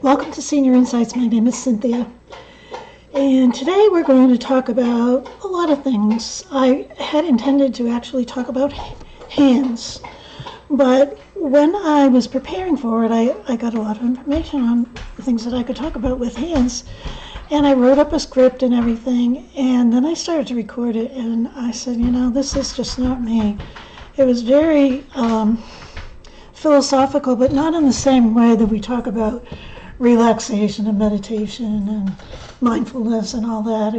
Welcome to Senior Insights. My name is Cynthia, and today we're going to talk about a lot of things. I had intended to actually talk about hands, but when I was preparing for it, I got a lot of information on things that I could talk about with hands, and I wrote up a script and everything, and then I started to record it, and I said, this is just not me. It was very philosophical, but not in the same way that we talk about relaxation and meditation and mindfulness and all that.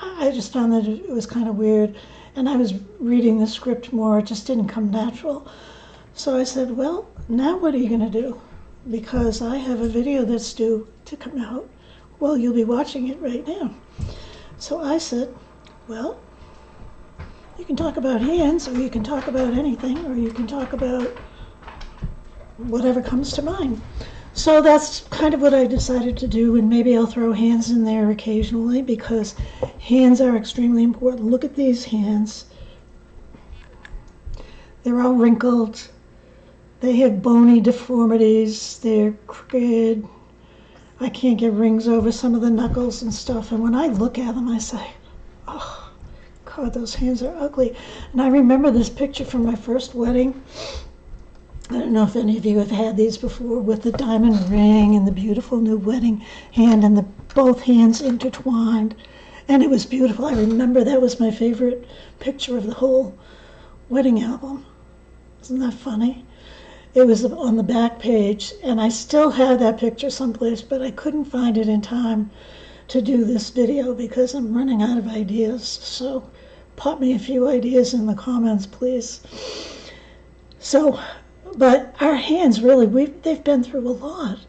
I just found that it was kind of weird, and I was reading the script more. It just didn't come natural. So I said, well, now what are you going to do? Because I have a video that's due to come out. Well, you'll be watching it right now. So I said, well, you can talk about hands, or you can talk about anything, or you can talk about whatever comes to mind. So that's kind of what I decided to do, and maybe I'll throw hands in there occasionally because hands are extremely important. Look at these hands. They're all wrinkled. They have bony deformities. They're crooked. I can't get rings over some of the knuckles and stuff. And when I look at them, I say, oh, God, those hands are ugly. And I remember this picture from my first wedding. I don't know if any of you have had these before, with the diamond ring and the beautiful new wedding hand and both hands intertwined. And it was beautiful. I remember that was my favorite picture of the whole wedding album. Isn't that funny? It was on the back page, and I still have that picture someplace, but I couldn't find it in time to do this video because I'm running out of ideas. So pop me a few ideas in the comments, please. But our hands, really, they've been through a lot.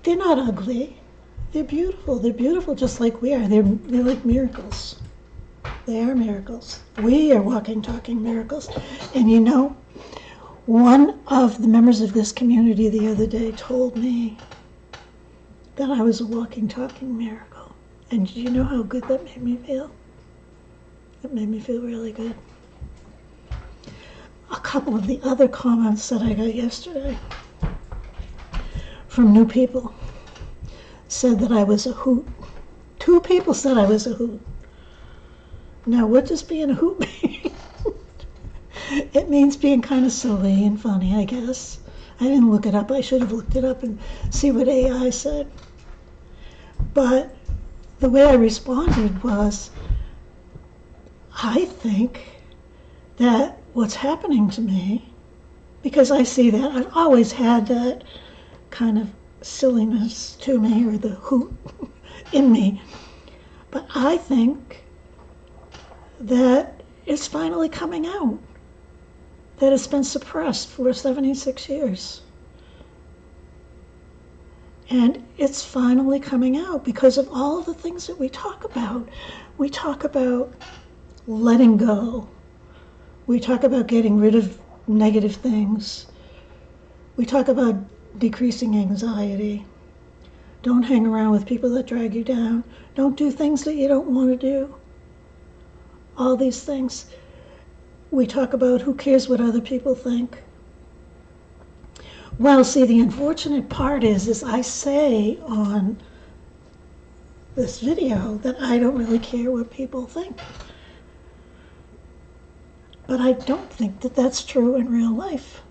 They're not ugly. They're beautiful. They're beautiful just like we are. They're like miracles. They are miracles. We are walking, talking miracles. And one of the members of this community the other day told me that I was a walking, talking miracle. And do you know how good that made me feel? It made me feel really good. A couple of the other comments that I got yesterday from new people said that I was a hoot. 2 people said I was a hoot. Now, what does being a hoot mean? It means being kind of silly and funny, I guess. I didn't look it up. I should have looked it up and see what AI said. But the way I responded was, I think that what's happening to me, because I see that, I've always had that kind of silliness to me, or the hoot in me, but I think that it's finally coming out, that it's been suppressed for 76 years. And it's finally coming out because of all of the things that we talk about. We talk about letting go. We talk about getting rid of negative things. We talk about decreasing anxiety. Don't hang around with people that drag you down. Don't do things that you don't want to do. All these things. We talk about who cares what other people think. Well, see, the unfortunate part is I say on this video that I don't really care what people think. But I don't think that that's true in real life.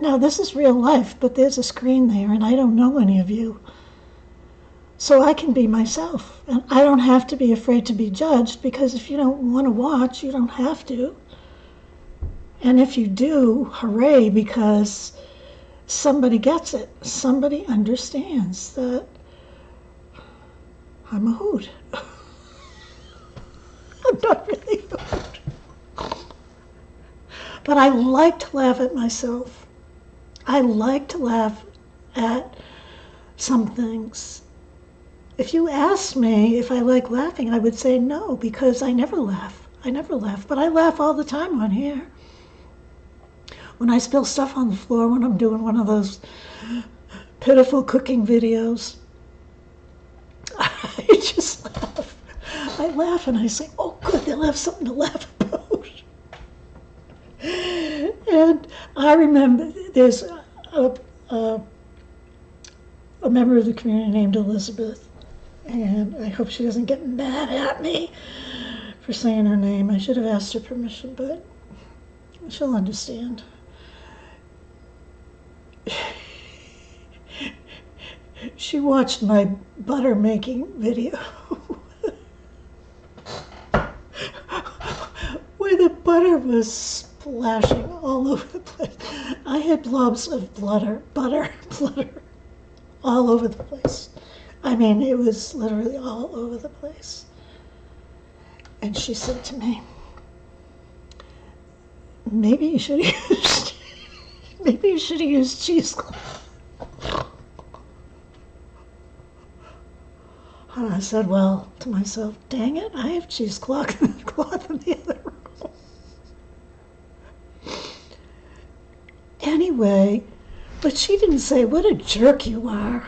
Now, this is real life, but there's a screen there, and I don't know any of you. So I can be myself, and I don't have to be afraid to be judged, because if you don't want to watch, you don't have to. And if you do, hooray, because somebody gets it. Somebody understands that I'm a hoot. I'm not really a hoot. But I like to laugh at myself. I like to laugh at some things. If you asked me if I like laughing, I would say no, because I never laugh. But I laugh all the time on here. When I spill stuff on the floor when I'm doing one of those pitiful cooking videos, I just laugh. I laugh and I say, oh good, they'll have something to laugh about. And I remember there's a, a member of the community named Elizabeth, and I hope she doesn't get mad at me for saying her name. I should have asked her permission, but she'll understand. She watched my butter making video where the butter was splashing all over the place. I had blobs of butter, all over the place. I mean, it was literally all over the place. And she said to me, maybe you should have used cheesecloth. And I said, well, to myself, dang it, I have cheesecloth in the other room. Anyway, but she didn't say, what a jerk you are.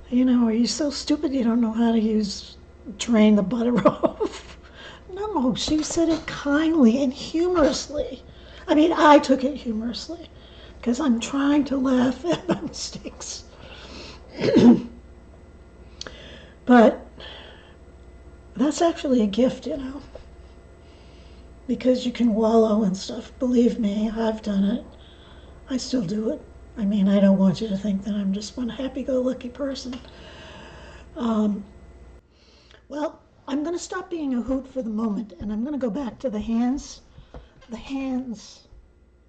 You know, are you so stupid you don't know how to drain the butter off? No, she said it kindly and humorously. I mean, I took it humorously because I'm trying to laugh at my mistakes. But that's actually a gift, you know, because you can wallow and stuff. Believe me, I've done it. I still do it. I mean, I don't want you to think that I'm just one happy-go-lucky person. Well, I'm going to stop being a hoot for the moment, and I'm going to go back to the hands. The hands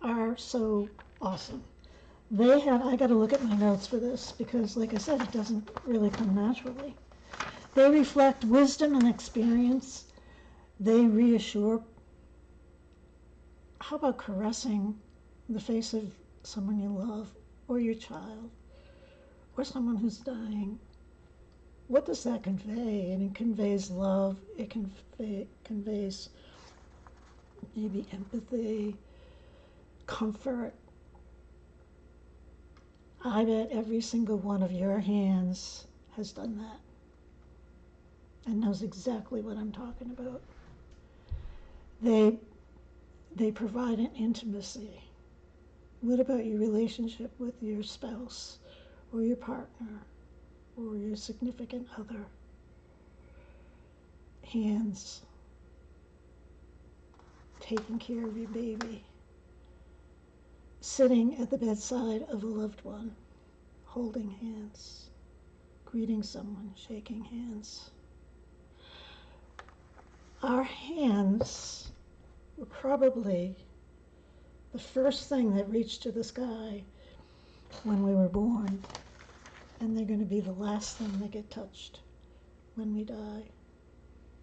are so awesome. I got to look at my notes for this because, like I said, it doesn't really come naturally. They reflect wisdom and experience. They reassure. How about caressing the face of someone you love, or your child, or someone who's dying? What does that convey? And it conveys love. It conveys maybe empathy, comfort. I bet every single one of your hands has done that and knows exactly what I'm talking about. They provide an intimacy. What about your relationship with your spouse or your partner or your significant other? Hands taking care of your baby, sitting at the bedside of a loved one, holding hands, greeting someone, shaking hands. Our hands were probably the first thing that reached to the sky when we were born, and they're going to be the last thing that get touched when we die.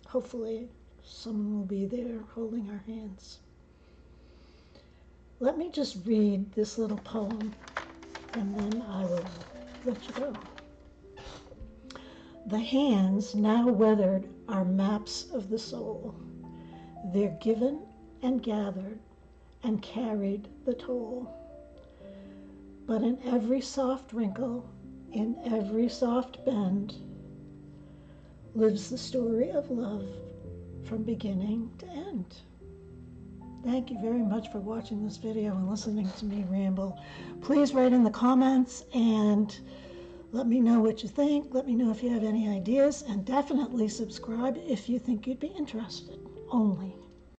Hopefully, someone will be there holding our hands. Let me just read this little poem, and then I will let you go. The hands now weathered are maps of the soul. They're given and gathered and carried the toll. But in every soft wrinkle, in every soft bend, lives the story of love from beginning to end. Thank you very much for watching this video and listening to me ramble. Please write in the comments and let me know what you think. Let me know if you have any ideas, and definitely subscribe if you think you'd be interested. Only.